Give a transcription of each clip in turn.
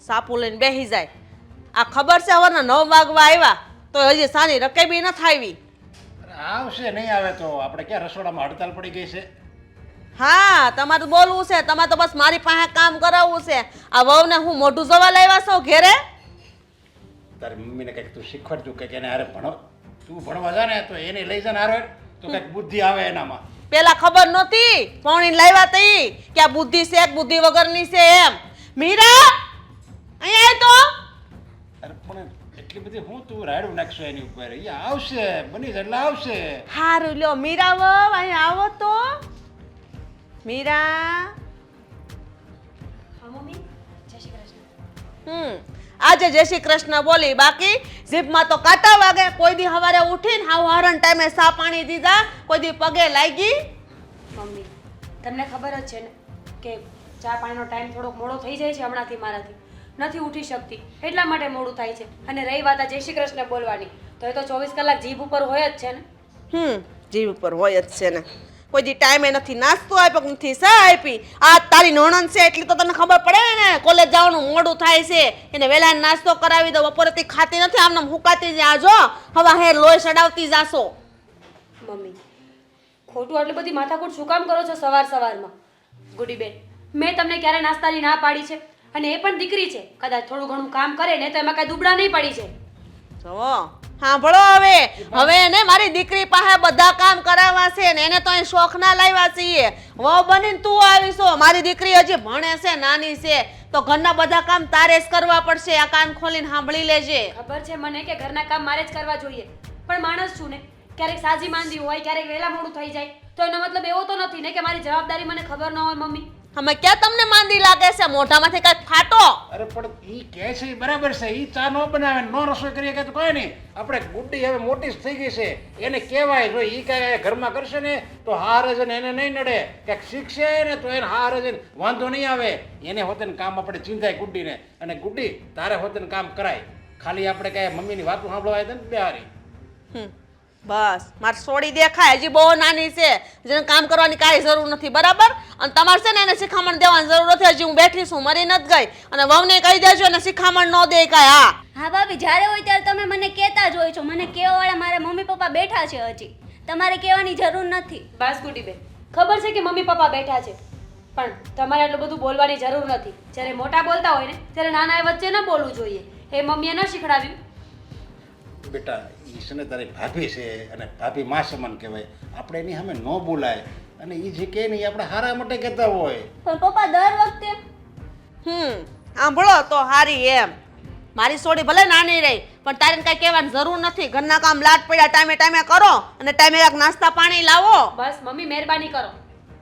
સાપુ લઈને બેસી જાય. આ ખબર છે હવારના 9 વાગવા આવ્યા તો હજી સાની રકેબી ન થાવી. આવશે નહીં આવે તો આપણે ક્યાં રસોડામાં હડતાલ પડી ગઈ છે? હા, તમારે બોલવું છે, તમારે તો બસ મારી પાસે કામ કરાવવું છે. આ વહુને હું મોઢું જોવા લાવ્યા છો ઘેરે? તારી મમ્મીને કંઈક તું શીખવાડતું કંઈક એને હારે ભણો. તું ભણવા જા ને તો એને લઈ જા ને હારે તો કંઈક બુદ્ધિ આવે એનામાં. પેલા ખબર નહોતી પૌણી લાવ્યા તઈ કે આ બુદ્ધિ છે બુદ્ધિ વગરની છે એમ. મીરા અહીંયા તો અરે પણ એટલી બધી હું તું રાયડું નાખશો એની ઉપર? એ આવશે, બની જાય એટલે આવશે. હારું લ્યો મીરા વહુ અહીંયા આવો તો. મીરા આજે જય શ્રી કૃષ્ણ બોલી, બાકી જીભમાં તો કાંટા વાગે. કોઈ દી સવારે ઉઠીને હાવ હરણ ટાઈમે સા પાણી દીધા, કોઈ દી પગે લાગી. મમ્મી તમને ખબર જ છે ને કે ચા પાણીનો ટાઈમ થોડોક મોડો થઈ જાય છે હમણાંથી મારાથી. નથી ઉઠી શકતી એટલા માટે મોડું થાય છે. અને રહી વાત આ જય શ્રી કૃષ્ણ બોલવાની તો એ તો 24 કલાક જીભ ઉપર હોય જ છે ને. જીભ ઉપર હોય જ છે ને. કોઈ દી ટાઈમે નથી નાસ્તો આપ્યો, નથી સા આપી. આ તારી નણંદ છે એટલી તો તને ખબર પડે ને કોલેજ જવાનું મોડું થાય છે, એને વહેલા નાસ્તો કરાવી દો. બપોરેથી ખાતી નથી, આમને હુકાતી જ આજો હવા હેર લોહી ચડાવતી જાશો. મમ્મી ખોટું આટલી બધી માથાકૂટ શું કામ કરો છો સવાર સવારમાં? ગુડી બેન મેં તમને ક્યારે નાસ્તાની ના પાડી છે? અને એ પણ દીકરી છે, કદાચ થોડું ઘણું કામ કરે ને તો એમાં કાંઈ દુબળા નહીં પડી છે. જુઓ સાંભળો, હવે એને મારી દીકરી પાસે બધા કામ કરાવવા છે ને એને તો અહીં શોખ ના લાવ્યા છીએ. વહુ બનીને તું આવીશો, મારી દીકરી હજી ભણે છે, નાની છે, તો ઘરના બધા કામ તારે જ કરવા પડશે. આ કાન ખોલીને સાંભળી લેજે. ખબર છે મને કે ઘરના કામ મારે જ કરવા જોઈએ, પણ માણસ છું ને, ક્યારેક સાજી માંદી હોય, ક્યારેક વહેલા મોડું થઈ જાય, તો એનો મતલબ એવો તો નથી ને કે મારી જવાબદારી મને ખબર ન હોય. મમ્મી અમે ક્યાં તમને માંદી લાગે છે? મોઢામાંથી કઈક ફાટો. અરે પણ ઈ કહે છે ઈ બરાબર છે. ઈ ચા ન બનાવે, નો રસોઈ કરીએ કે તો કોઈ નહીં. આપણે ગુડ્ડી હવે મોટી જ થઈ ગઈ છે, એને કહેવાય જો ઈ કાંઈ ઘરમાં કરશે ને તો હારે છે ને એને નહીં નડે. કંઈક શીખશે ને તો એને હારે છે ને વાંધો નહીં આવે. એને હોતે કામ આપણે ચિંતાય ગુડ્ડીને. અને ગુડ્ડી તારે હોતે કામ કરાય. ખાલી આપણે કાંઈ મમ્મીની વાતો સાંભળવા દે ને બે હારી. બસ મારે છોડી દેખાય, હજી બહુ નાની છે, જેને કામ કરવાની કાંઈ જરૂર નથી, બરાબર? અને તમારે છે ને એને શિખામણ દેવાની જરૂર નથી. હજી હું બેઠી છું, મરી નથી ગઈ. અને વહુને કહી દેજો એને શિખામણ ન દે કાંઈ. હા ભાભી, જ્યારે હોય ત્યારે તમે મને કહેતા જ હોય છો. મને કહેવાવાળા મારા મમ્મી પપ્પા બેઠા છે, હજી તમારે કહેવાની જરૂર નથી. બસ ગુડી બેન ખબર છે કે મમ્મી પપ્પા બેઠા છે, પણ તમારે આટલું બધું બોલવાની જરૂર નથી. જ્યારે મોટા બોલતા હોય ને ત્યારે નાના વચ્ચે ન બોલવું જોઈએ. એ મમ્મીએ ન શીખડાવ્યું. બેટા ઈ છે ને તારી ભાભી છે અને ભાભી માં સમાન કહેવાય. આપણે એની સામે ન બોલાય. અને એ જે કહે ને એ આપણે હારા માટે કહેતા હોય. પણ પપ્પા દર વખતે સાંભળો તો હારી એમ. મારી છોડી ભલે નાની રહી પણ તારે કઈ કહેવાની જરૂર નથી. ઘરના કામ લાટ પડ્યા ટાઈમે ટાઈમે કરો અને ટાઈમે એક નાસ્તા પાણી લાવો. બસ મમ્મી મહેરબાની કરો.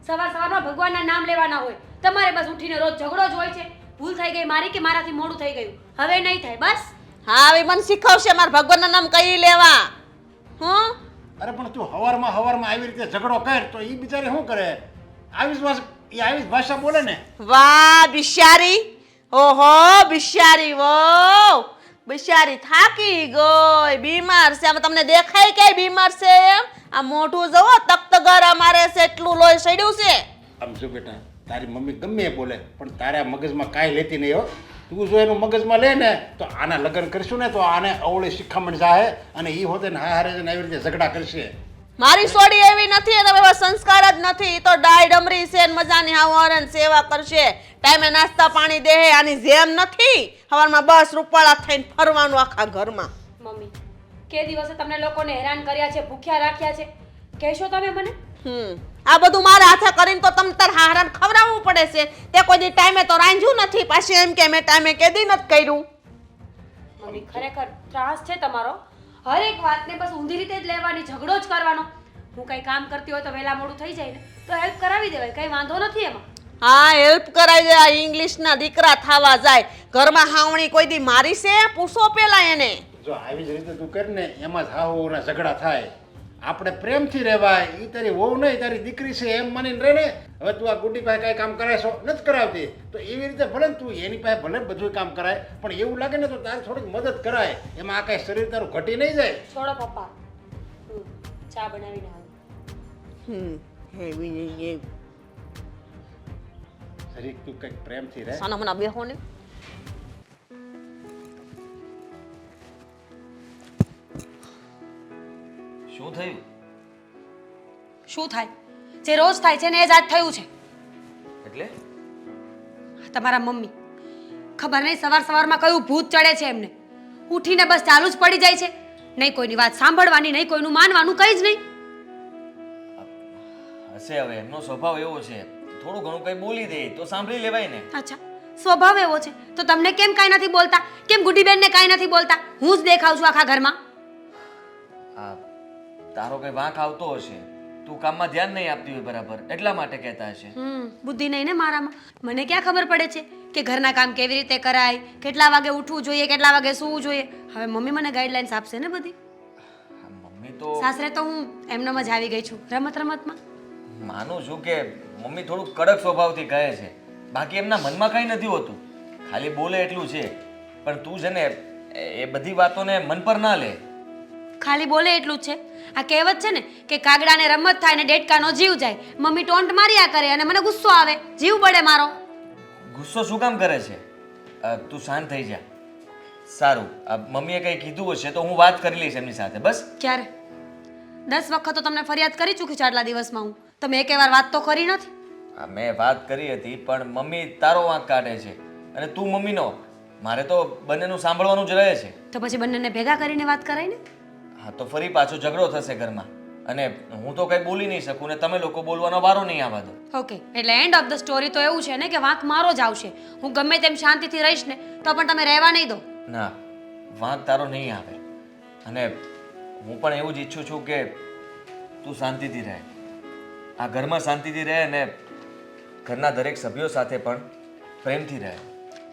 સવાર સવારમાં ભગવાનના નામ લેવાના હોય. તમારે બસ ઉઠીને રોજ ઝઘડો જ હોય છે. ભૂલ થઈ ગઈ મારી કે મારાથી મોડું થઈ ગયું, હવે નહીં થાય. બસ હા, હવે મને શીખવશે મારા ભગવાનના નામ કઈ લેવા. અરે પણ તું હવારમાં આવી રીતે ઝઘડો કર તો ઈ બિચારી શું કરે? આવી જ ભાષા બોલે ને. વાહ બિચારી, ઓહો બિચારી, વો બિચારી થાકી ગઈ, બીમાર છે. આમાં તમને દેખાય કે બીમાર છે એમ? આ મોઢું જવો તખ્તગરા મારે છે, એટલું લોહી સડ્યું છે. આમ જો બેટા તારી મમ્મી ગમે એ બોલે પણ તારા મગજમાં કાંઈ લેતી નહીં હો. તું જો એનું મગજમાં લે ને તો આના લગ્ન કરશું ને તો આને અવળી શિખામણ જાહે અને ઈ હોતે ને હારે ને આવી રીતે ઝઘડા કરશે. મારી સોડી એવી નથી, એને એવા સંસ્કાર જ નથી. તો ડાય ડમરી છે ને મજાની હાવરણ સેવા કરશે, ટાઈમે નાસ્તા પાણી દે. આની જેમ નથી હવારમાં બસ રૂપાળા થઈને ફરવાનું આખા ઘરમાં. મમ્મી કે દિવસે તમને લોકોને હેરાન કર્યા છે, ભૂખ્યા રાખ્યા છે, કહેશો તમે મને? આ બધું મારા હાથે કરીને તો તમે તાર હારાને ખવડાવવું પડે છે. તે કોઈ દી ટાઈમે તો રાંધ્યું નથી, પાછી એમ કે મેં ટાઈમે કેદી નથી કર્યું. મમ્મી ખરેખર ત્રાસ છે તમારો. હરેક વાતને બસ ઊંધી રીતે જ લેવાની, ઝઘડો જ કરવાનો. હું કંઈ કામ કરતી હોય તો વહેલા મોડું થઈ જાય ને તો હેલ્પ કરાવી દેવાય, કંઈ વાંધો નથી એમાં. હા, હેલ્પ કરાવી દે. આ ઇંગ્લિશના દીકરા થવા જાય. ઘરમાં હાવણી કોઈ દી મારી છે? પૂછો પેલા એને. જો આવી જ રીતે તું કર ને એમાં જ હાવના ઝઘડા થાય. આપણે પ્રેમથી રહેવાય. ઈ તારી વહુ નહીં તારી દીકરી છે એમ માનીને રહે ને. હવે તું આ ગુડી પાસે કાંઈ કામ કરાય છો નથી કરાવતી તો એવી રીતે ભલે ને તું એની પાસે ભલે બધું કામ કરાય પણ એવું લાગે ને તો તારે થોડીક મદદ કરાય. એમાં આ કાંઈ શરીર તારું ઘટી નહીં જાય. છોડો પપ્પા, ચા બનાવીને આવું. જરીક તું કંઈક પ્રેમથી રહે. સાના મના બેહો ને. શું થયું? શું થાય? જે રોજ થાય છે ને એ જ આજ થયું છે. એટલે તમારા મમ્મી ખબર નહીં સવાર સવારમાં કયું ભૂત ચડે છે એમને. ઉઠીને બસ ચાલુ જ પડી જાય છે. નહીં કોઈની વાત સાંભળવાની, નહીં કોઈનું માનવાનું, કંઈ જ નહીં. હશે, હવે એમનો સ્વભાવ એવો છે. થોડું ઘણું કંઈ બોલી દે તો સાંભળી લેવાય ને. અચ્છા, સ્વભાવ એવો છે તો તમને કેમ કાંઈ નથી બોલતા? કેમ ગુડીબેનને કાંઈ નથી બોલતા? હું જ દેખાવ છું આખા ઘરમાં. આ તારો કઈ વાંક આવતો હશે, તું કામમાં ધ્યાન નહીં આપતી હોય બરાબર, એટલા માટે કહેતા હશે. બુદ્ધિ નહીં ને મારામાં. મને ક્યાં ખબર પડે છે કે ઘરના કામ કેવી રીતે કરાય, કેટલા વાગે ઉઠવું જોઈએ, કેટલા વાગે સૂવું જોઈએ? હવે મમ્મી મને ગાઈડલાઇન્સ આપશે ને બધી. મમ્મી તો સાસરે તો હું એમનેમ જ આવી ગઈ છું રમત રમતમાં. માનું છું કે મમ્મી થોડું કડક સ્વભાવથી કહે છે, બાકી એમના મનમાં કંઈ નથી હોતું, ખાલી બોલે એટલું છે. પણ તું છે ને એ બધી વાતોને મન પર ના લે. ખાલી બોલે એટલું જ છે. આ કહેવત છે ને કે કાગડાને રમત થાય ને ડેટકાનો જીવ જાય. મમ્મી ટોન્ટ માર્યા કરે અને મને ગુસ્સો આવે, જીવ બળે મારો. ગુસ્સો શું કામ કરે છે? તું શાંત થઈ જા. સારું, મમ્મીએ કંઈ કીધું હશે તો હું વાત કરી લઈશ એમની સાથે. બસ. ક્યારે? 10 વખત તો તમને ફરિયાદ કરી ચૂકી છું આટલા દિવસમાં હું. તમે એકે વાર વાત તો કરી નથી. મેં વાત કરી હતી પણ મમ્મી તારો વાંક કાઢે છે અને તું મમ્મીનો. મારે તો બંનેનું સાંભળવાનું જ રહે છે. તો પછી બંનેને ભેગા કરીને વાત કરાય ને. હા, તો ફરી પાછો ઝઘડો થશે ઘરમાં અને હું તો કંઈ બોલી નહીં શકું ને તમે લોકો બોલવાનો વારો નહીં આવવા દો. ઓકે, એટલે એન્ડ ઓફ ધ સ્ટોરી તો એવું છે ને કે વાંક મારો જ આવશે. હું ગમે તેમ શાંતિથી રહીશ ને તો પણ તમે રહેવા નહીં દો. ના, વાંક તારો નહીં આવે અને હું પણ એવું જ ઈચ્છું છું કે તું શાંતિથી રહે, આ ઘરમાં શાંતિથી રહે અને ઘરના દરેક સભ્યો સાથે પણ પ્રેમથી રહે.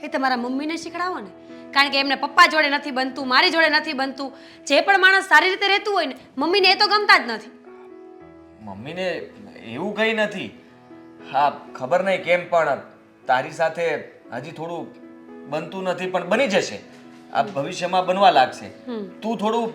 એ તમારા મમ્મીને શીખડાવો ને, કારણ કે એમને પપ્પા જોડે નથી બનતું, મારી જોડે નથી બનતું. જે પણ માણસ સારી રીતે રહેતું હોય ને મમ્મીને એ તો ગમતા જ નથી. મમ્મીને એવું કંઈ નથી. હા, ખબર નહીં કેમ પણ તારી સાથે હજી થોડું બનતું નથી પણ બની જશે. આ ભવિષ્યમાં બનવા લાગશે. તું થોડું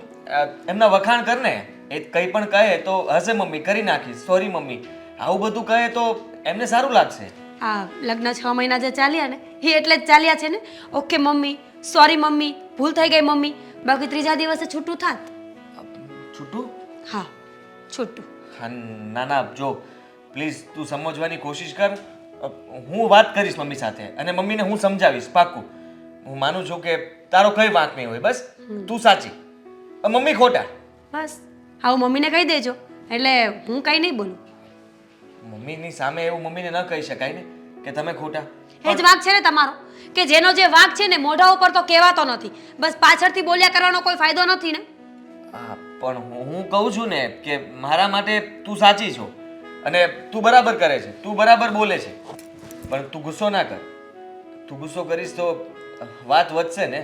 એમના વખાણ કર ને. એ કંઈ પણ કહે તો હશે મમ્મી કરી નાખીશ, સોરી મમ્મી, આવું બધું કહે તો એમને સારું લાગશે. આ લગ્ન 6 મહિના જે ચાલ્યા ને એ એટલે જ ચાલ્યા છે ને. ઓકે મમ્મી, સોરી મમ્મી, ભૂલ થઈ ગઈ મમ્મી, બાકી ત્રીજા દિવસે છૂટું થાત. છૂટું? હા, છૂટું. હા, ના ના, જો પ્લીઝ તું સમજવાની કોશિશ કર. હું વાત કરીશ મમ્મી સાથે અને મમ્મીને હું સમજાવીશ પાક્કું. હું માનું છું કે તારો કઈ વાંક નહીં હોય. બસ તું સાચી, મમ્મી ખોટા. બસ આવું મમ્મીને કહી દેજો એટલે હું કંઈ નહીં બોલું. મમ્મીની સામે એવું મમ્મીને ન કહી શકાય ને કે તમે ખોટા. એ જ વાંક છે ને તમારો, કે જેનો જે વાંક છે ને મોઢા ઉપર તો કહેવાતો નથી, બસ પાછળથી બોલ્યા કરવાનો કોઈ ફાયદો નથી ને. હા, પણ હું કહું છું ને કે મારા માટે તું સાચી છો અને તું બરાબર કરે છે, તું બરાબર બોલે છે, પણ તું ગુસ્સો ના કર. તું ગુસ્સો કરીશ તો વાત વધશે ને.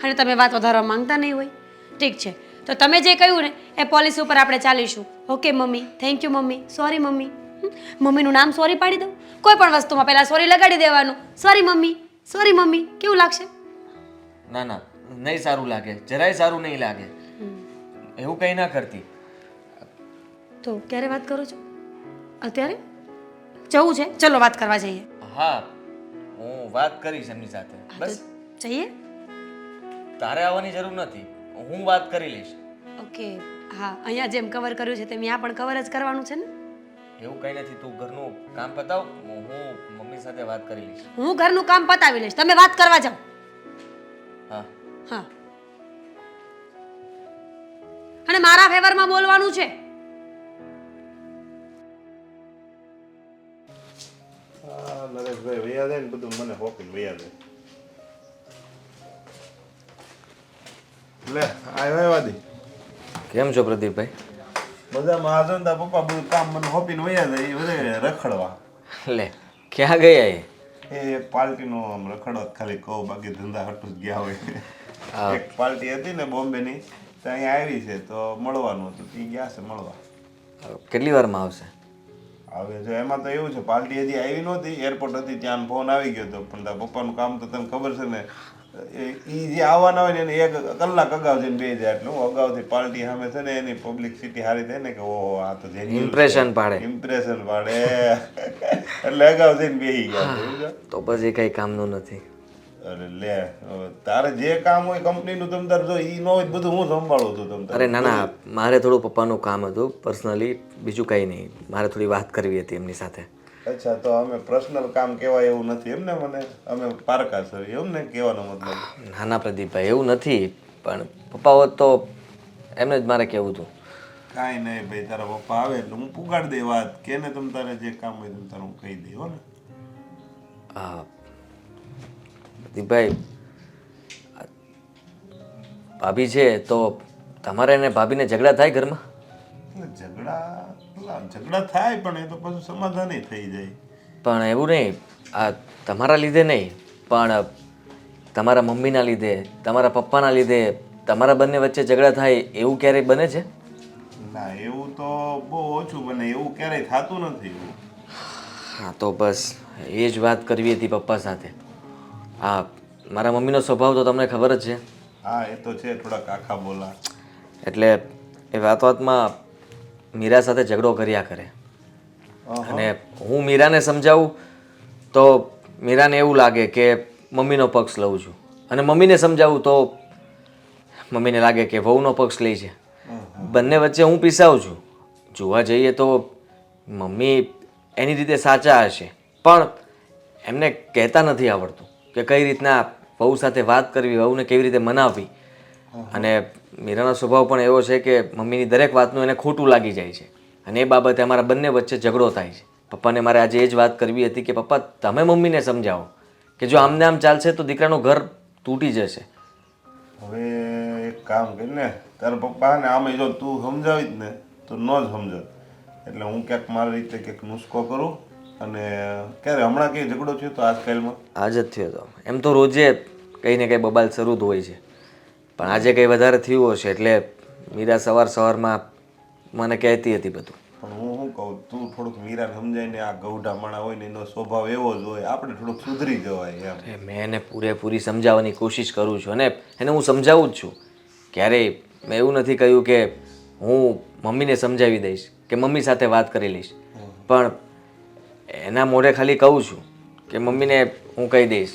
અને તમે વાત વધારવા માંગતા નહીં હોય. ઠીક છે, તો તમે જે કહ્યું ને એ પોલિસી ઉપર આપણે ચાલીશું. Okay mummy, thank you mummy, sorry mummy. મમ્મીનું નામ સોરી પાડી દઉં? કોઈ પણ વસ્તુમાં પહેલા સોરી લગાડી દેવાનું. Sorry mummy, sorry mummy. કેવું લાગશે? ના ના, નહીં સારું લાગે, જરાય સારું નહીં લાગે. એવું કંઈ ના કરતી. તો ક્યારે વાત કરો છો? અત્યારે જવું છે? ચલો વાત કરવા જઈએ. હા, હું વાત કરીશ એમની સાથે. બસ જઈએ? તારે આવવાની જરૂર નથી, હું વાત કરી લઈશ. ઓકે, હા, અહીંયા જેમ કવર કર્યું છે તેમ અહીંયા પણ કવર જ કરવાનું છે ને. એવું કંઈ નથી, તું ઘરનું કામ પતાવ, હું મમ્મી સાથે વાત કરી લઈશ. હું ઘરનું કામ પતાવી લઈશ, તમે વાત કરવા જાઓ. હા હા, અને મારા ફેવરમાં બોલવાનું છે. નરેશભાઈ વૈયા જાય ને બધું મને હોપીને વૈયા જાય. લે આવ્યા વાદી. કેમ છો પ્રદીપભાઈ? મજામાં. આ જોને તારા પપ્પા બધું કામ મને હોપીને વૈયા જાય એ બધે રખડવા. લે ક્યાં ગયા એ? એ પાર્ટીનો આમ રખડવા ખાલી કહું, બાકી ધંધા હટું જ ગયા હોય. એક પાર્ટી હતી ને બોમ્બેની, તો અહીંયા આવી છે તો મળવાનું હતું, તે ગયા છે મળવા. કેટલી વારમાં આવશે? હવે જો એમાં તો એવું છે, પાર્ટી હજી આવી નહોતી, એરપોર્ટ હતી ત્યાં ફોન આવી ગયો હતો, પણ તારા પપ્પાનું કામ તો તને ખબર છે ને, એ જે આવવાના હોય ને એને 1 કલાક અગાઉ જઈને બે જાય. એટલે હું અગાઉથી પાર્ટી સામે છે ને એની પબ્લિસિટી સારી થાય ને કે ઓહો આ તો ઇમ્પ્રેશન પાડે. એટલે અગાઉ જઈને બેસી ગયા. તો પછી કઈ કામનું નથી. અરે લે હવે તારે જે કામ હોય કંપનીનું તમ તાર જો ઈ ન હોય તો બધું હું સંભાળું છું તમ તાર. અરે ના ના, મારે થોડું પપ્પાનું કામ હતું પર્સનલી, બીજું કંઈ નહીં. મારે થોડી વાત કરવી હતી એમની સાથે. અચ્છા, તો અમે પર્સનલ કામ કહેવાય એવું નથી એમ ને? મને અમે પારકા છે એમ ને કહેવાનો મતલબ? ના ના પ્રદીપભાઈ, એવું નથી, પણ પપ્પા હોત તો એમને જ મારે કહેવું હતું. કાંઈ નહીં ભાઈ, તારા પપ્પા આવે એટલે હું પુગાડી દે વાત, કે ને તમ તારે જે કામ હોય તમ તારે હું કહી દઈ હો ને. હા પ્રદીપભાઈ, ભાભી છે તો તમારે અને ભાભીને ઝઘડા થાય ઘરમાં? એટલે ઝઘડા થાય પણ એ તો પછી સમાધાન થઈ જાય. પણ એવું નહીં, આ તમારા લીધે નહીં, પણ તમારા મમ્મીના લીધે, તમારા પપ્પાના લીધે તમારા બંને વચ્ચે ઝઘડા થાય એવું ક્યારેય બને છે? ના, એવું તો બહુ ઓછું બને, એવું ક્યારેય થતું નથી. હા તો બસ એ જ વાત કરવી હતી પપ્પા સાથે. હા, મારા મમ્મીનો સ્વભાવ તો તમને ખબર જ છે. હા એ તો છે, થોડાક આખા બોલા. એટલે એ વાતમાં મીરા સાથે ઝઘડો કર્યા કરે, અને હું મીરાને સમજાવું તો મીરાને એવું લાગે કે મમ્મીનો પક્ષ લઉં છું, અને મમ્મીને સમજાવું તો મમ્મીને લાગે કે વહુનો પક્ષ લે છે. બંને વચ્ચે હું પીસાવું છું. જોવા જઈએ તો મમ્મી એની રીતે સાચા હશે, પણ એમને કહેતા નથી આવડતું કે કઈ રીતના વહુ સાથે વાત કરવી, વહુને કેવી રીતે મનાવવી. અને મીરાનો સ્વભાવ પણ એવો છે કે મમ્મીની દરેક વાતનું એને ખોટું લાગી જાય છે, અને એ બાબતે અમારા બંને વચ્ચે ઝઘડો થાય છે. પપ્પાને મારે આજે એ જ વાત કરવી હતી કે પપ્પા તમે મમ્મીને સમજાવો કે જો આમને આમ ચાલશે તો દીકરાનું ઘર તૂટી જશે. હવે એક કામ કરી ને, તારા પપ્પા ને આમે જો તું સમજાવી જ ને તો ન જ સમજત, એટલે હું ક્યાંક મારી રીતે ક્યાંક નુસ્ખો કરું. અને ક્યારે હમણાં કઈ ઝઘડો થયો તો આજકાલમાં? આજ જ થયો હતો. એમ તો રોજે કંઈ ને કંઈ બબાલ શરૂ જ હોય છે, પણ આજે કંઈ વધારે થયું હશે એટલે મીરા સવારમાં મને કહેતી હતી બધું. પણ હું શું કહું, તું થોડુંક મીરાને સમજાય ને, આ ગૌઢા માણા હોય ને એનો સ્વભાવ એવો જ હોય, આપણે થોડુંક સુધરી જવાય એમ. મેં એને પૂરેપૂરી સમજાવવાની કોશિશ કરું છું, અને એને હું સમજાવું જ છું. ક્યારેય મેં એવું નથી કહ્યું કે હું મમ્મીને સમજાવી દઈશ કે મમ્મી સાથે વાત કરી લઈશ, પણ એના મોઢે ખાલી કહું છું કે મમ્મીને હું કહી દઈશ.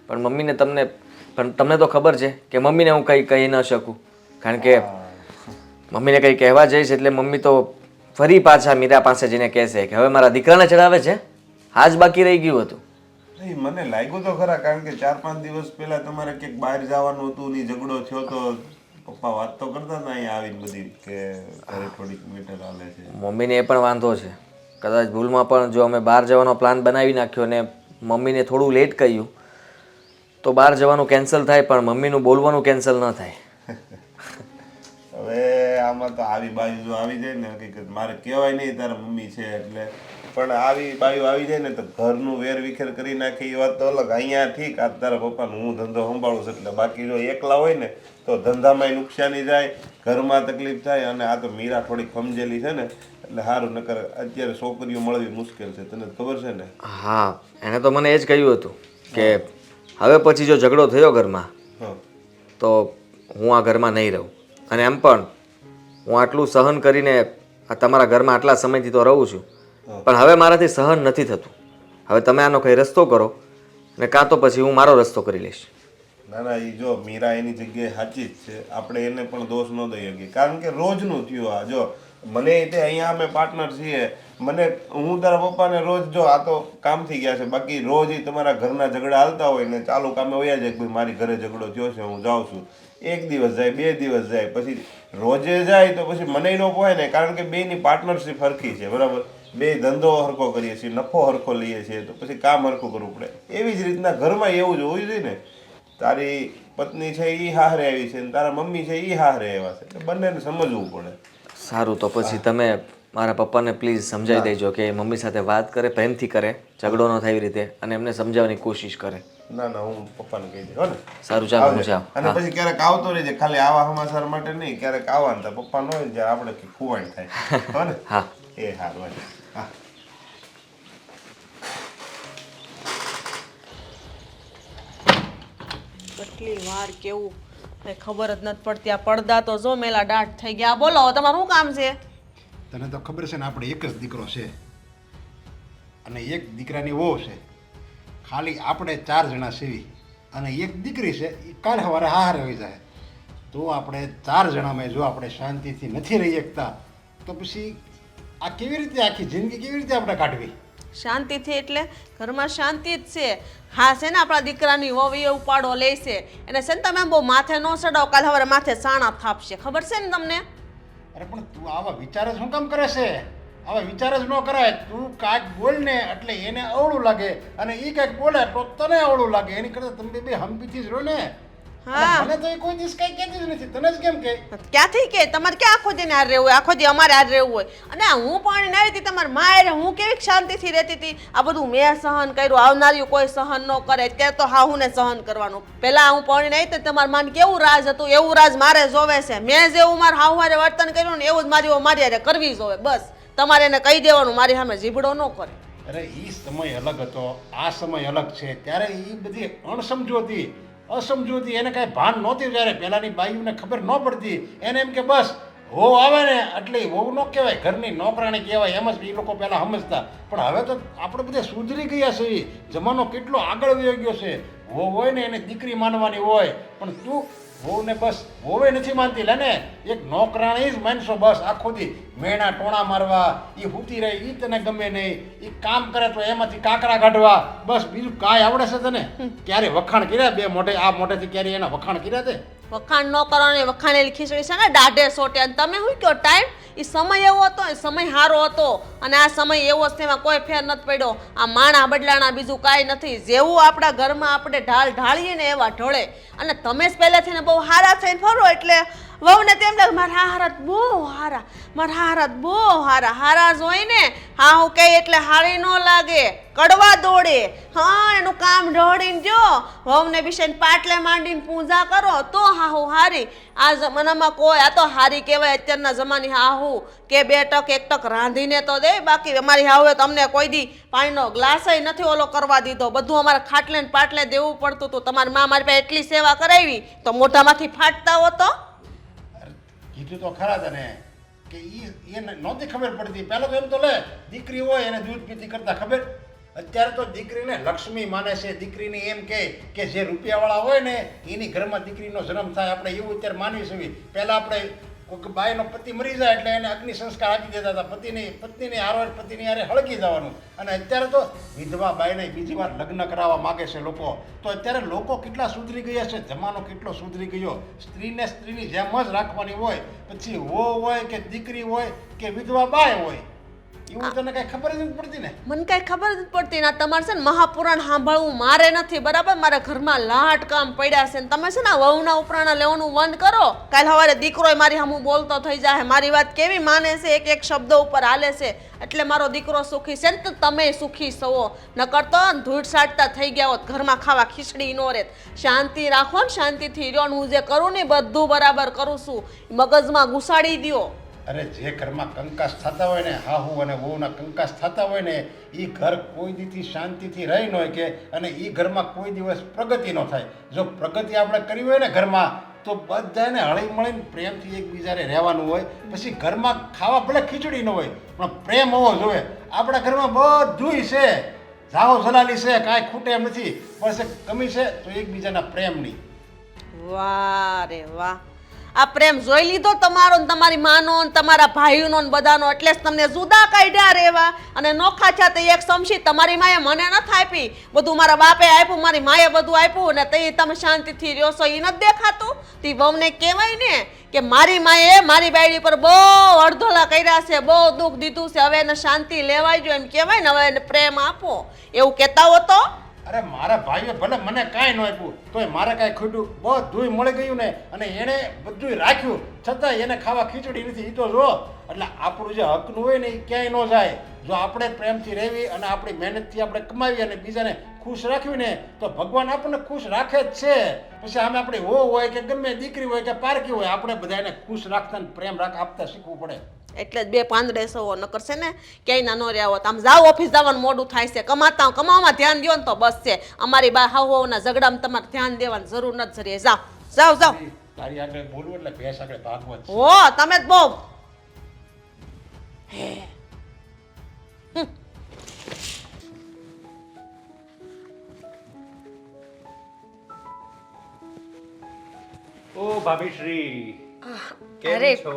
પણ મમ્મીને તમને તો ખબર છે કે મમ્મીને હું કંઈ કહી ન શકું, કારણ કે મમ્મીને કંઈ કહેવા જઈશ એટલે મમ્મી તો ફરી પાછા મીરા પાસે જઈને કહેશે કે હવે મારા દીકરાને ચડાવે છે. આ જ બાકી રહી ગયું હતું. નહીં, મને લાગ્યું તો ખરા, કારણ કે 4-5 દિવસ પહેલા તમારે ક્યાંક બહાર જવાનું હતું ને ઝઘડો થયો તો પપ્પા વાત તો કરતા હતા અહીંયા આવીને બધી કે ઘરે થોડીક મેટર હાલે છે. મમ્મીને એ પણ વાંધો છે. કદાચ ભૂલમાં પણ જો અમે બહાર જવાનો પ્લાન બનાવી નાખ્યો ને મમ્મીને થોડું લેટ કહ્યું તો બહાર જવાનું કેન્સલ થાય, પણ મમ્મીનું બોલવાનું કેન્સલ ન થાય. હવે આમાં તો આવી બાજુ જો આવી જાય ને, હકીકત મારે કહેવાય નહીં તારા મમ્મી છે એટલે, પણ આવી બાજુ આવી જાય ને તો ઘરનું વેર વિખેર કરી નાખે એ વાત તો અલગ. અહીંયા ઠીક, આ તારા પપ્પાનું હું ધંધો સંભાળું છું એટલે, બાકી જો એકલા હોય ને તો ધંધામાંય નુકસાની જાય, ઘરમાં તકલીફ થાય. અને આ તો મીરા થોડીક સમજેલી છે ને એટલે સારું, નકર અત્યારે છોકરીઓ મળવી મુશ્કેલ છે, તને ખબર છે ને? હા, એને તો મને એ જ કહ્યું હતું કે હવે પછી જો ઝઘડો થયો ઘરમાં તો હું આ ઘરમાં નહીં રહું. અને એમ પણ હું આટલું સહન કરીને આ તમારા ઘરમાં આટલા સમયથી તો રહું છું, પણ હવે મારાથી સહન નથી થતું. હવે તમે આનો કંઈ રસ્તો કરો, ને કાં તો પછી હું મારો રસ્તો કરી લઈશ. ના ના, એ જો મીરા એની જગ્યાએ સાચી જ છે, આપણે એને પણ દોષ ન દઈ શકીએ, કારણ કે રોજનું થયું આ. જો મને તે અહીંયા અમે પાર્ટનર છીએ, મને હું તારા પપ્પાને રોજ જો આ તો કામથી ગયા છે, બાકી રોજ એ તમારા ઘરના ઝઘડા હાલતા હોય ને ચાલુ કામે વયા જાય કે મારી ઘરે ઝઘડો થયો છે હું જાઉં છું. 1 દિવસ જાય, 2 દિવસ જાય, પછી રોજે જાય તો પછી મને ન પોહાય ને, કારણ કે બેની પાર્ટનરશીપ હરખી છે, બરાબર? બે ધંધો હરખો કરીએ છીએ, નફો હરખો લઈએ છીએ, તો પછી કામ હરખું કરવું પડે. એવી જ રીતના ઘરમાં એવું જ હોવું જોઈએ ને. તારી પત્ની છે એ હારે આવી છે, તારા મમ્મી છે એ હારે આવ્યા છે, એટલે બંનેને સમજવું પડે. સારું, તો પછી તમે મારા પપ્પાને પ્લીઝ સમજાવી દેજો કે મમ્મી સાથે વાત કરે, પ્રેમથી કરે, ઝઘડો ન થાય એવી રીતે, અને એમને સમજાવવાની કોશિશ કરે. ના ના, હું પપ્પાને કહી દઉં હો ને. સારું, ચાલો હું જાઉં. અને પછી ક્યારેક આવતો રહેજે, ખાલી આવા સમાચાર માટે નહીં, ક્યારેક આવવાનું તો પપ્પા ન હોય જ્યારે આપણે ખુવાણ થાય હો ને. હા એ સારું. હા, કેટલી વાર કેવું કઈ ખબર જ નથી પડતી. આ પડદા તો જો મેલા દાઢ થઈ ગયા. બોલો, હવે તમારું શું કામ છે? તને તો ખબર છે ને, આપણે એક જ દીકરો છે અને એક દીકરાની વહુ છે. ખાલી આપણે 4 જણા છીએ અને એક દીકરી છે એ કાલે સવારે હારે હોઈ જાય. તો આપણે 4 જણામાં જો આપણે શાંતિથી નથી રહી શકતા તો પછી આ કેવી રીતે આખી જિંદગી કેવી રીતે આપણે કાઢવી? શાંતિથી એટલે ઘરમાં શાંતિ જ છે. હા છે ને આપણા દીકરાની વહુ એ ઉપાડો લે છે એને છે ને તમે આમ બહુ માથે ન ચડાવો, કાલે સવારે માથે સાણા થાપશે, ખબર છે ને તમને? અરે પણ તું આવા વિચાર જ શું કામ કરે છે? આવા વિચાર જ ન કરાય. તું કાંઈક બોલ ને એટલે એને અવળું લાગે અને એ કાંઈક બોલે તો તને અવળું લાગે. એની કરતાં તમે બે હંપીથી જ રહો ને. હા. અને મને તો એ કોઈ દિવસ કાંઈ કહેતી જ નથી. તને જ કેમ કહે? ક્યાંથી કે તમારે ક્યાં આખો દી હાર રહેવું હોય, આખો દી અમારે હાર રહેવું હોય? અને આ હું પણ આવી હતી તમારા મારે, હું કેવી શાંતિથી રહેતી હતી. આ બધું મેં સહન કર્યું, આવનારી કોઈ સહન ન કરે. ત્યારે તો હા હું ને સહન કરવાનું. પહેલા હું પણ આવી હતી તમારા માન કેવું રાજ હતું, એવું રાજ મારે જોવે છે. મેં જેવું મારા હાવ હારે વર્તન કર્યું ને એવું જ મારી હારે કરવી જોવે. બસ તમારે એને કહી દેવાનું મારી સામે જીબડો ન કરે. અરે એ સમય અલગ હતો, આ સમય અલગ છે. ત્યારે એ બધી અણસમજુ અસમજુ એને કાંઈ ભાન નહોતી. જ્યારે પહેલાંની બાઈઓને ખબર ન પડતી. એને એમ કે બસ વહુ આવે ને એટલે વહુ ન કહેવાય, ઘરની નોકરાણી કહેવાય, એમ જ એ લોકો પહેલાં સમજતા. પણ હવે તો આપણે બધા સુધરી ગયા છે. જમાનો કેટલો આગળ વયો ગયો છે. વહુ હોય ને એને દીકરી માનવાની હોય, પણ તું વહુને બસ વહુએ નથી માનતી. લે ને એક નોકરાણી જ માનશો બસ આખો દી મેણા ટોણા મારવા, એ હૂતી રહે એ તને ગમે નહીં, એ કામ કરે તો એમાંથી કાકરા કાઢવા, બસ બીજું કાંઈ આવડે છે તને? ક્યારે વખાણ કર્યા બે મોઢે? આ મોઢેથી ક્યારે એના વખાણ કર્યા તે? વખાણ ન કરવાની વખાણેલી ખીચડી છે ને દાઢે સોટે. અને તમે શું કહો ટાઈમ? એ સમય એવો હતો, એ સમય સારો હતો અને આ સમય એવો છે, એમાં કોઈ ફેર નથી પડ્યો. આ માણા બદલાણા બીજું કાંઈ નથી. જેવું આપણા ઘરમાં આપણે ઢાળીએ ને એવા ઢળે. અને તમે જ પહેલેથી ને બહુ હારા થઈને ફરો એટલે વહુને તેમ લાગે મારા હારા બહુ હારા, મારા હારા બહુ હારા. હારા જોઈ ને હા હું કહે એટલે હારી ન લાગે, કડવા દોડે. હા એનું કામ ઢળીને જો વહુને બિશાઈને પાટલે માંડીને પૂજા કરો તો હાહુ હારી. આ જમાનામાં કોઈ આ તો હારી કહેવાય અત્યારના જમાની હાહુ કે 2 ટક 1 ટક રાંધીને તો દે. બાકી અમારી હાહુએ તો અમને કોઈ દી પાણીનો ગ્લાસય નથી ઓલો કરવા દીધો. બધું અમારે ખાટલે ને પાટલે દેવું પડતું હતું. તમારી મા મારી પાસે એટલી સેવા કરાવી તો મોઢામાંથી ફાટતા હોતો. કીધું તો ખરા તને કે એને નહોતી ખબર પડતી. પહેલાં તો એમ તો લે દીકરી હોય એને દૂધ પીતી કરતા ખબર. અત્યારે તો દીકરીને લક્ષ્મી માને છે. દીકરીને એમ કે જે રૂપિયાવાળા હોય ને એની ઘરમાં દીકરીનો જન્મ થાય. આપણે એવું અત્યારે માનવી છે. પહેલાં આપણે કોઈ બાઈનો પતિ મરી જાય એટલે એને અગ્નિ સંસ્કાર આપી દેતા હતા. પત્નીની હારો પતિની હારે હળગી જવાનું. અને અત્યારે તો વિધવા બાઈને બીજી વાર લગ્ન કરાવવા માગે છે લોકો. તો અત્યારે લોકો કેટલા સુધરી ગયા છે, જમાનો કેટલો સુધરી ગયો. સ્ત્રીને સ્ત્રીની જેમ જ રાખવાની હોય, પછી વહુ હોય કે દીકરી હોય કે વિધવા બાઈ હોય. એવું તને કઈ ખબર જ નથી પડતી ને? મને કઈ ખબર જ પડતી ના. તમારે છે ને મહાપુરાણ સાંભળવું મારે નથી, બરાબર? મારા ઘરમાં લાટ કામ પડ્યા છે ને તમે છે ને વહુના ઉપરાણા લેવાનું બંધ કરો. કાલ સવારે દીકરો મારી સામું બોલતો થઈ જાય, મારી વાત કેવી માને છે, એક એક શબ્દ ઉપર હાલે છે. એટલે મારો દીકરો સુખી છે ને તો તમે સુખી છો. નકર તો ધૂળ સાટતા થઈ ગયા હોત, ઘરમાં ખાવા ખીચડી નો રહેત. શાંતિ રાખો ને, શાંતિથી રહ્યો. હું જે કરું ને બધું બરાબર કરું છું, મગજમાં ઘુસાડી દ્યો. અરે જે ઘરમાં કંકાસ થતા હોય ને, હાહુ અને વહુના કંકાસ થતા હોય ને, એ ઘર કોઈ દીથી શાંતિથી રહી ન હોય કે અને એ ઘરમાં કોઈ દિવસ પ્રગતિ ન થાય. જો પ્રગતિ આપણે કરી હોય ને ઘરમાં તો બધાને હળી મળીને પ્રેમથી એકબીજાને રહેવાનું હોય. પછી ઘરમાં ખાવા ભલે ખીચડી ન હોય પણ પ્રેમ હોવો જોઈએ. આપણા ઘરમાં બધુંય છે, જાઓ જલાલી છે, કાંઈ ખૂટે એમ નથી. પણ કમી છે તો એકબીજાના પ્રેમની. વાહ રે વાહ, આ પ્રેમ જોઈ લીધો તમારો ને તમારી માનો ને તમારા ભાઈઓનો ને બધાનો. એટલે જ તમને જુદા કાઢ્યા રેવા અને નોખા છે. તે એક સમસી તમારી માએ મને નથી આપી, બધું મારા બાપે આપ્યું, મારી માએ બધું આપ્યું ને તે તમે શાંતિથી રહ્યો છો. એ નથી દેખાતું? તે વહુને કહેવાય ને કે મારી માએ મારી બાયડી પર બહુ અડધોલા કર્યા છે, બહુ દુઃખ દીધું છે, હવે એને શાંતિ લેવાય જો એમ કહેવાય ને, હવે એને પ્રેમ આપો એવું કહેતા હો તો. અરે મારા ભાઈએ ભલે મને કાંઈ ન આપ્યું તોય મારે કાંઈ ખૂટ્યું? બધુંય મળી ગયું ને અને એણે બધુંય રાખ્યું છતાંય એને ખાવા ખીચડી નથી. એ તો જો એટલે આપણું જે હકનું હોય ને એ ક્યાંય ન જાય. જો આપણે પ્રેમથી રહેવી અને આપણી મહેનતથી આપણે કમાવી અને બીજાને ખુશ રાખવી ને તો ભગવાન આપણને ખુશ રાખે જ છે. પછી આમે આપણી વહુ હોય કે ગમે દીકરી હોય કે પારકી હોય, આપણે બધાને ખુશ રાખતા ને પ્રેમ આપતા શીખવું પડે. એટલે જ 2 પાંદડે સવો નકર છે ને ક્યાંય ના ન રહ્યા હોત. આમ જાઓ ઓફિસ જવાનું મોડું થાય છે, કમાવામાં ધ્યાન દો ને તો બસ છે. અમારી બા હાવના ઝઘડામાં તમારે ધ્યાન દેવાની જરૂર નથી જરી. જાઓ તારી આગળ બોલવું એટલે ભેંસ આગળ ભાગવત છે. હો તમે જ બહુ ઓ ભાભીશ્રી કેમ અરે છો?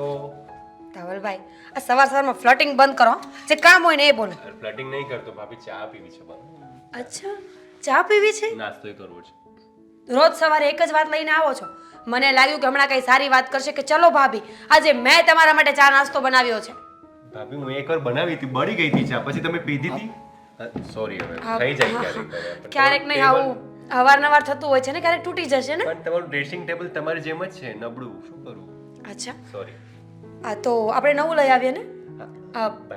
ધવલભાઈ આ સવારમાં ફ્લર્ટિંગ બંધ કરો જે કામ હોય ને એ બોલો. ફ્લર્ટિંગ નહીં કરતો ભાભી, ચા પીવી છે બસ. અચ્છા ચા પીવી છે? નાસ્તોય કરવો છે. રોજ સવારે એક જ વાત લઈને આવો છો. મને લાગ્યું કે હમણાં કઈ સારી વાત કરશે કે ચલો ભાભી આજે મેં તમારા માટે ચા નાસ્તો બનાવ્યો છે. ભાભી હું એકવાર બનાવી હતી, બળી ગઈ હતી ચા, પછી તમે પીધી હતી. સોરી, હવે થઈ જાય ક્યારેક. ક્યારેક નહીં આવું અવારનવાર થતું હોય છે ને, ક્યારેક તૂટી જશે ને. પણ તમારું ડ્રેસિંગ ટેબલ તમારી જેમ જ છે, નબળું. શું કરું? અચ્છા સોરી. આ તો આપણે નવું લઈ આવીએ ને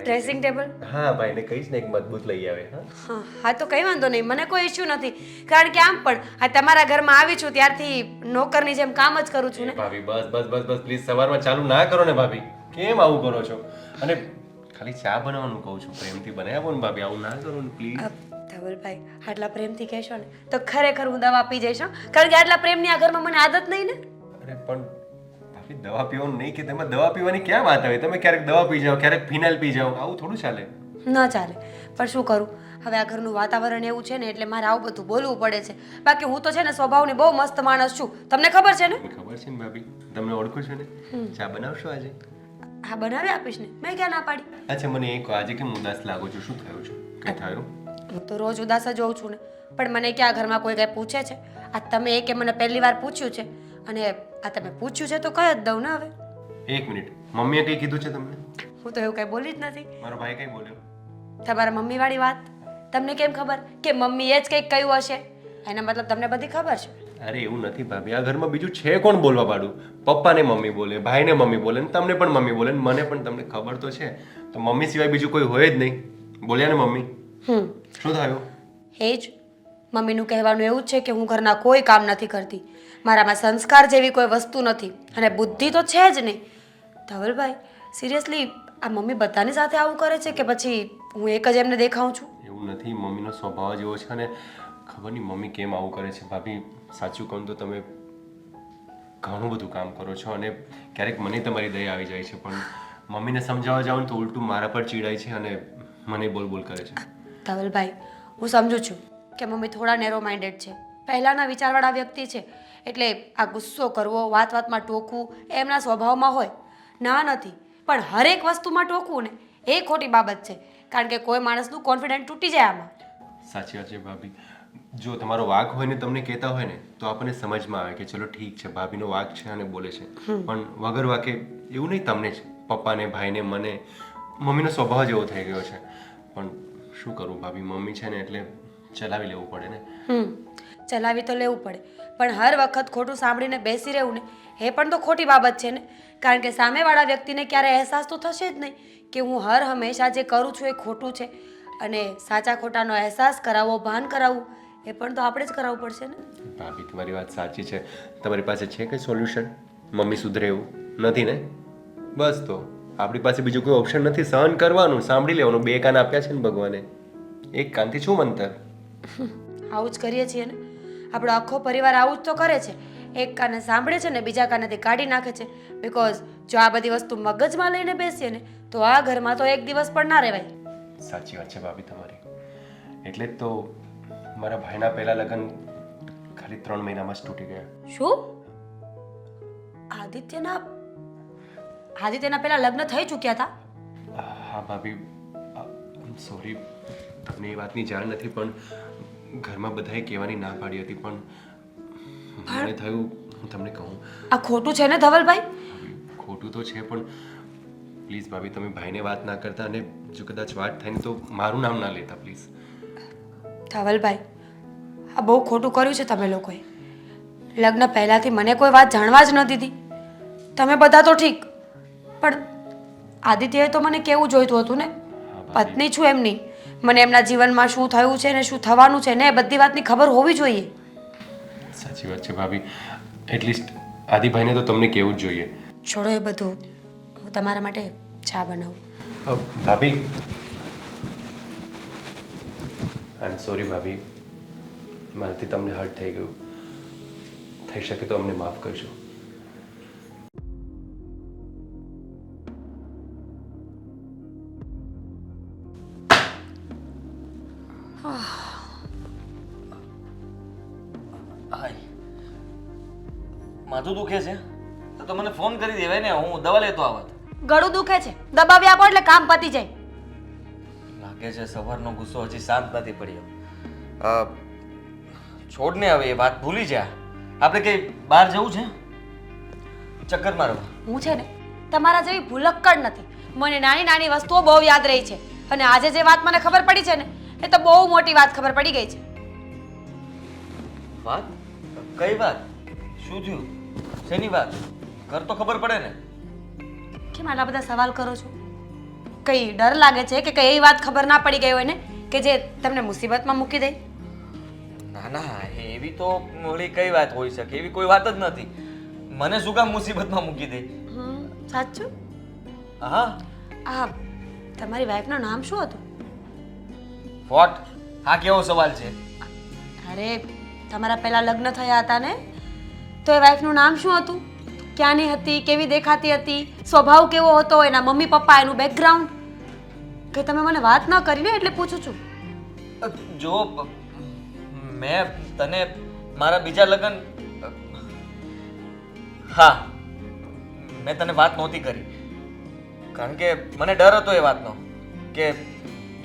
ડ્રેસિંગ ટેબલ. હા, ભાઈને કહીશ ને એક મજબૂત લઈ આવે. હા હા તો કંઈ વાંધો નહીં, મને કોઈ ઇશ્યુ નથી. કારણ કે આમ પણ આ તમારા ઘરમાં આવી છું ત્યારથી નોકરની જેમ કામ જ કરું છું ને. ભાભી બસ બસ બસ બસ પ્લીઝ સવારમાં ચાલુ ના કરો ને ભાભી. કેમ આવું કરો છો? અને ખાલી ચા બનાવવાનું કહું છું, પ્રેમથી બનાવી આપો ને ભાભી, આવું ના કરો ને પ્લીઝ. ધવલભાઈ આટલા પ્રેમથી કહેશો ને તો ખરેખર હું દવા પી જઈશ હો. કારણ કે આટલા પ્રેમની આ ઘરમાં મને આદત નહીં ને. અરે પણ ભાભી દવા પીવાનું નહીં કે તેમાં દવા પીવાની ક્યાં વાત આવે? તમે ક્યારેક દવા પી જાઓ, ક્યારેક ફિનાઇલ પી જાઓ, આવું થોડું ચાલે. ન ચાલે પણ શું કરું હવે, આ ઘરનું વાતાવરણ એવું છે ને એટલે મારે આવું બધું બોલવું પડે છે. બાકી હું તો છે ને સ્વભાવની બહુ મસ્ત માણસ છું, તમને ખબર છે ને. ખબર છે ને ભાભી, તમને ઓળખું છું ને. ચા બનાવશો આજે? હા બનાવી આપીશ ને, મેં ક્યાં ના પાડી. અચ્છા મને એક આજે કેમ ઉદાસ લાગો છો? શું થયું છે? કઈ થયું? હું તો રોજ ઉદાસ જ હોઉં છું ને, પણ મને ક્યાં ઘરમાં કોઈ કંઈ પૂછે છે? આ તમે એ કે મને પહેલી વાર પૂછ્યું છે, અને આ તમે પૂછ્યું છે તો કહી જ દઉં ને હવે. એક મિનિટ, મમ્મીએ કઈ કીધું છે તમને? હું તો એવું કંઈ બોલી જ નથી. મારો ભાઈ કઈ બોલ્યો? તમારા મમ્મી વાળી વાત તમને કેમ ખબર કે મમ્મીએ જ કંઈક કહ્યું હશે? એના મતલબ તમને બધી ખબર છે. અરે એવું નથી ભાભી, આ ઘરમાં બીજું છે કોણ બોલવા પાડું? પપ્પાને મમ્મી બોલે, ભાઈને મમ્મી બોલે, ને તમને પણ મમ્મી બોલે, ને મને પણ. તમને ખબર તો છે, તો મમ્મી સિવાય બીજું કોઈ હોય જ નહીં. બોલ્યા ને મમ્મી. શું થયું? એ જ મમ્મીનું કહેવાનું એવું જ છે કે હું ઘરના કોઈ કામ નથી કરતી, મારામાં સંસ્કાર જેવી કોઈ વસ્તુ નથી, અને બુદ્ધિ તો છે જ નહીં. ધવલભાઈ સિરિયસલી આ મમ્મી બધાની સાથે આવું કરે છે કે પછી હું એક જ એમને દેખાઉં છું? એવું નથી, મમ્મીનો સ્વભાવ જ એવો છે. અને ખબર નહીં મમ્મી કેમ આવું કરે છે. ભાભી સાચું કહું તો તમે ઘણું બધું કામ કરો છો, અને ક્યારેક મને તમારી દયા આવી જાય છે, પણ મમ્મીને સમજાવવા જાઉં તો ઉલટું મારા પર ચીડાય છે અને મને બોલ બોલ કરે છે. ધવલભાઈ હું સમજુ છું કે મમ્મી થોડા નેરો માઇન્ડેડ છે, પહેલાંના વિચારવાળા વ્યક્તિ છે, એટલે આ ગુસ્સો કરવો, વાત વાતમાં ટોકવું એ એમના સ્વભાવમાં હોય. ના નથી, પણ હરેક વસ્તુમાં ટોકવું ને એ ખોટી બાબત છે, કારણ કે કોઈ માણસનું કોન્ફિડન્સ તૂટી જાય આમાં. સાચી વાત છે ભાભી. જો તમારો વાંક હોય ને તમને કહેતા હોય ને તો આપણને સમજમાં આવે કે ચલો ઠીક છે, ભાભીનો વાંક છે અને બોલે છે. પણ વગર વાંકે એવું નહીં, તમને જ પપ્પાને, ભાઈને, મને મમ્મીનો સ્વભાવ જ એવો થઈ ગયો છે. પણ શું કરું ભાભી, મમ્મી છે ને એટલે ચલાવી લેવું પડે ને. ચલાવી તો લેવું પડે, પણ હર વખત ખોટું સાંભળીને બેસી રહેવું ને એ પણ તો ખોટી બાબત છે ને. કારણ કે સામેવાળા વ્યક્તિને ક્યારે અહેસાસ તો થશે જ નહીં કે હું હર હંમેશા જે કરું છું એ ખોટું છે, અને સાચા ખોટાનો અહેસાસ કરાવવો, ભાન કરાવવું એ પણ તો આપણે જ કરાવવું પડશે ને. ભાભી તમારી વાત સાચી છે. તમારી પાસે છે કંઈ સોલ્યુશન મમ્મી સુધરે એવું? નથી ને? બસ તો આપણી પાસે બીજું કોઈ ઓપ્શન નથી. સહન કરવાનું, સાંભળી લેવાનું. બે કાન આપ્યા છે ને ભગવાને, એક કાનથી શું મંતર? આવું જ કરીએ છીએ ને, આપણો આખો પરિવાર આવું જ તો કરે છે. એક કાને સાંભળે છે ને બીજા કાનેથી કાઢી નાખે છે. બિકોઝ જો આ બધી વસ્તુ મગજમાં લઈને બેસીએ ને તો આ ઘરમાં તો એક દિવસ પણ ના રહેવાય. સાચી વાત છે ભાભી તમારી. એટલે જ તો મારા ભાઈના પહેલા લગ્ન ખાલી 3 મહિનામાં જ તૂટી ગયા. શું? આદિત્યના પેલા લગ્ન થઈ ચૂક્યા હતા? હા ભાભી, સોરી તમને એ વાતની જાણ નથી, પણ ઘરમાં બધાએ કહેવાની ના પાડી હતી, પણ મને થયું હું તમને કહું. આ ખોટું છે ને ધવલભાઈ? ખોટું તો છે, પણ પ્લીઝ ભાભી તમે ભાઈને વાત ના કરતા, અને જો કદાચ વાત થાય ને તો મારું નામ ના લેતા પ્લીઝ. ધવલભાઈ આ બહુ ખોટું કર્યું છે તમે લોકોએ. લગ્ન પહેલાંથી મને કોઈ વાત જાણવા જ ન દીધી. તમે બધા તો ઠીક, પણ આદિત્યએ તો મને કેવું જોઈતું હતું ને. પત્ની છું એમની, મને એમના જીવનમાં શું થયું છે ને શું થવાનું છે ને એ બધી વાતની ખબર હોવી જોઈએ. સાચી વાત છે ભાભી. એટલીસ્ટ આદિભાઈને તો તમને કેવું જ જોઈએ. છોડો એ બધું, હું તમારા માટે ચા બનાવું. ભાભી આઈ એમ સોરી ભાભી, મારાથી તમને હર્ટ થઈ ગયું. થઈ શકે તો અમને માફ કરજો. માથું દુખે છે તો મને ફોન કરી દેવાય ને, હું દવા લેતો આવત. ગળું દુખે છે, દબાવી આપો એટલે કામ પતી જાય. લાગે છે સવારનો ગુસ્સો હજી શાંત નથી પડ્યો. છોડ ને હવે, એ વાત ભૂલી જા. આપણે કઈ બહાર જવું છે? ચક્કર મારવા? હું છે ને તમારા જેવી ભૂલક્કડ નથી. મને નાની નાની વસ્તુઓ બહુ યાદ રહી છે, અને આજે જે વાત મને ખબર પડી છે ને એ તો બહુ મોટી વાત ખબર પડી ગઈ છે. વાત? કઈ વાત? શું થયું? શેની વાત? ઘર તો ખબર પડે ને. કેમ આટલા બધા સવાલ કરો છો? કઈ ડર લાગે છે કે કઈ એવી વાત ખબર ના પડી ગઈ હોય ને કે જે તમને મુસીબતમાં મૂકી દે? ના ના, એવી તો વળી કઈ વાત હોઈ શકે? એવી કોઈ વાત જ નથી. મને શું કામ મુસીબતમાં મૂકી દે? સાચું? હા. આ તમારી વાઈફનું નામ શું હતું? વોટ? હા, કેવો સવાલ છે? અરે તમારા પહેલા લગ્ન થયા હતા ને, તો એ વાઈફનું નામ શું હતું? ક્યાંની હતી? કેવી દેખાતી હતી? સ્વભાવ કેવો હતો? એના મમ્મી પપ્પા, એનું બેકગ્રાઉન્ડ કે તમે મને વાત ન કરીને એટલે પૂછું છું. જો મેં તને મારા બીજા લગ્ન, હા, મેં તને વાત નહોતી કરી કારણ કે મને ડર હતો એ વાતનો કે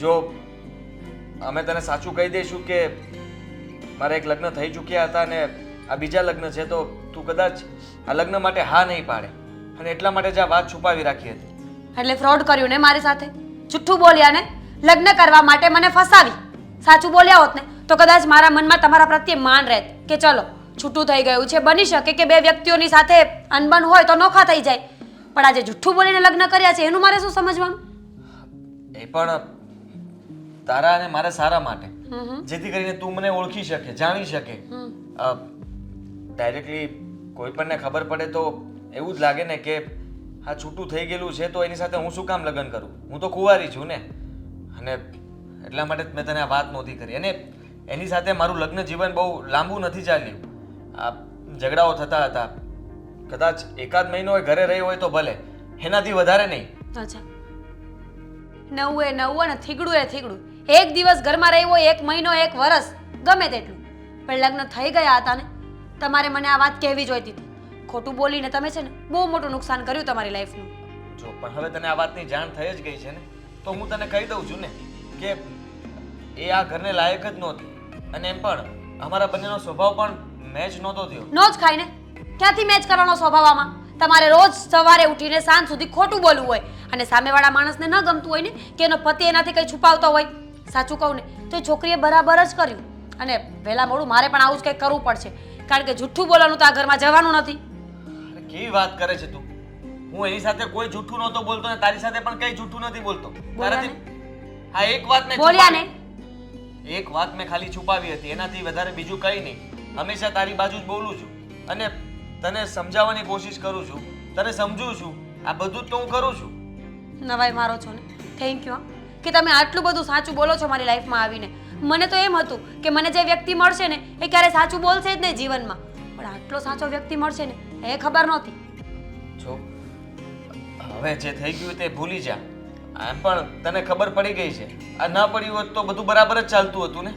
જો અમે તને સાચું કહી દઈશું કે મારા એક લગ્ન થઈ ચૂક્યા હતા અને આ બીજા લગ્ન છે, તો તું કદાચ આ લગ્ન માટે હા નહીં પાડે, અને એટલા માટે જ આ વાત છુપાવી રાખી હતી. એટલે ફ્રોડ કર્યું ને મારી સાથે? જુઠ્ઠું બોલ્યા ને? લગ્ન કરવા માટે મને ફસાવી. સાચું બોલ્યા હોત ને તો કદાચ મારા મનમાં તમારા પ્રત્યે માન રહેત કે ચલો છૂટું થઈ ગયું છે. બની શકે કે બે વ્યક્તિઓની સાથે અનબન હોય તો નોખા થઈ જાય, પણ આજે જુઠ્ઠું બોલીને લગ્ન કર્યા છે એનું મારે શું સમજવાનું? એ પણ તારા અને મારા સારા માટે, જેથી કરીને તું મને ઓળખી શકે, જાણી શકે. ડાયરેક્ટલી કોઈ પણને ખબર પડે તો એવું જ લાગે ને કે આ છૂટું થઈ ગયેલું છે તો એની સાથે હું શું કામ લગ્ન કરું? હું તો કુંવારી છું ને. અને એટલા માટે મેં તને આ વાત નહોતી કરી. અને એની સાથે મારું લગ્ન જીવન બહુ લાંબુ નથી ચાલ્યું. આ ઝઘડાઓ થતા હતા, કદાચ એકાદ મહિનો ઘરે રહી હોય તો ભલે, એનાથી વધારે નહીં. અચ્છા, નવું એ નવું અને થીગડું એ થીગડું. એક દિવસ ઘરમાં રહી હોય, એક મહિનો, એક વરસ, ગમે તેટલું, પણ લગ્ન થઈ ગયા હતા ને તમારે મને આ વાત કહેવી જોઈતી હતી. ખોટું બોલીને તમે છે ને બહુ મોટું નુકસાન કર્યું તમારી લાઈફનું. જો પણ હવે તને આ વાતની જાણ થઈ જ ગઈ છે ને, તો હું તને કહી દઉં છું ને કે એ આ ઘરને લાયક જ નહોતી, અને એમ પણ અમારા બંનેનો સ્વભાવ પણ મેચ નહોતો થયો. નો જ ખાય ને, ક્યાંથી મેચ કરવાનો સ્વભાવ આમાં? તમારે રોજ સવારે ઉઠીને સાંજ સુધી ખોટું બોલવું હોય, અને સામેવાળા માણસને ન ગમતું હોય ને કે એનો પતિ એનાથી કંઈ છુપાવતો હોય. સાચું કહું ને તો એ છોકરીએ બરાબર જ કર્યું, અને વહેલા મોડું મારે પણ આવું જ કંઈક કરવું પડશે, કારણ કે જુઠ્ઠું બોલવાનું તો આ ઘરમાં જવાનું નથી. અરે કેવી વાત કરે છે તું? હું એની સાથે કોઈ જૂઠું નહોતો બોલતો ને તારી સાથે પણ કઈ જૂઠું નથી બોલતો. તારાથી આ એક વાત મેં બોલ્યા ને? એક વાત મેં ખાલી છુપાવી હતી, એનાથી વધારે બીજું કંઈ નહીં. હંમેશા તારી બાજુ જ બોલું છું અને તને સમજાવવાની કોશિશ કરું છું, તને સમજું છું. આ બધું જ તો હું કરું છું. નવાઈ મારો છો ને? થેન્ક યુ કે તમે આટલું બધું સાચું બોલો છો મારી લાઈફમાં આવીને. મને તો એમ હતું કે મને જે વ્યક્તિ મળશે ને એ ક્યારે સાચું બોલશે જ નહીં જીવનમાં, પણ આટલો સાચો વ્યક્તિ મળશે ને એ ખબર નહોતી. જો હવે જે થઈ ગયું તે ભૂલી જા. એમ પણ તને ખબર પડી ગઈ છે. આ ના પડ્યું હોત તો બધું બરાબર જ ચાલતું હતું ને.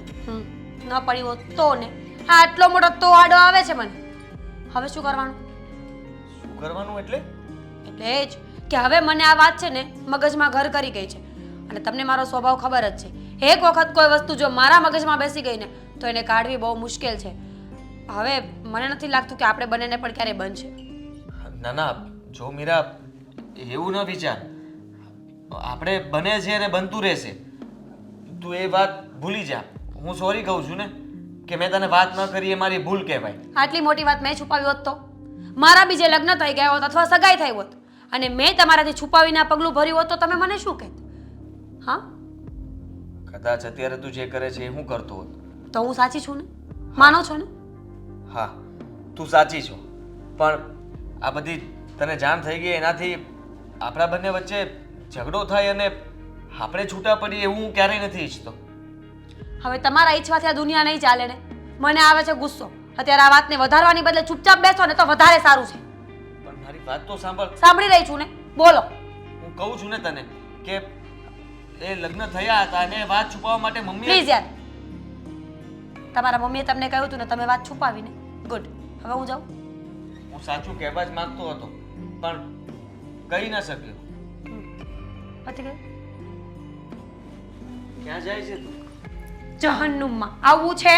ન પડી હોત તો ને? આ આટલો મોટો તો આડો આવે છે મને. હવે શું કરવાનું? શું કરવાનું એટલે? એટલે એ જ કે હવે મને આ વાત છે ને મગજમાં ઘર કરી ગઈ છે, અને તમને મારો સ્વભાવ ખબર જ છે. એક વખત કોઈ વસ્તુ જો મારા મગજમાં બેસી ગઈ ને તો એને કાઢવી બહુ મુશ્કેલ છે. હવે મને નથી લાગતું કે આપણે બંનેને પણ ક્યારે બનશે. ના ના, જો મીરા, એવું ન વિચાર. આપણે બને છે અને બનતું રહેશે. તું એ વાત ભૂલી જા. હું સોરી કહું છું ને કે મેં તને વાત ન કરી, એ મારી ભૂલ કહેવાય. આટલી મોટી વાત મેં છુપાવી હોત તો? મારા બીજે લગ્ન થઈ ગયા હોત અથવા સગાઈ થઈ હોત અને મેં તમારાથી છુપાવીને આ પગલું ભર્યું હોત તો તમે મને શું કહેત? હા, કદાચ અત્યારે તું જે કરે છે એ હું કરતો હોત તો હું સાચી છું ને? માનો છો ને? હા, તું સાચી છો, પણ આ બધી તને જાણ થઈ ગઈ એનાથી આપણા બંને વચ્ચે ઝઘડો થાય અને આપણે છૂટા પડીએ એવું હું ક્યારેય નથી ઈચ્છતો. હવે તમારા ઈચ્છવાથી આ દુનિયા નહીં ચાલે ને. મને આવે છે ગુસ્સો. અત્યારે આ વાતને વધારવાની બદલે ચૂપચાપ બેસો ને તો વધારે સારું છે. પણ મારી વાત તો સાંભળ. સાંભળી રહી છું ને, બોલો. હું કહું છું ને તને કે એ લગ્ન થયા હતા અને વાત છુપાવવા માટે મમ્મી પ્લીઝ યાર, તમારા મમ્મીએ તમને કહ્યું હતું ને તમે વાત છુપાવીને. ગુડ, હવે હું જાઉં? હું સાચું કહેવા જ માંગતો હતો પણ કહી ન શક્યો. પતી ગયું? ક્યાં જાય છે તું? જહન્નુમમાં આવવું છે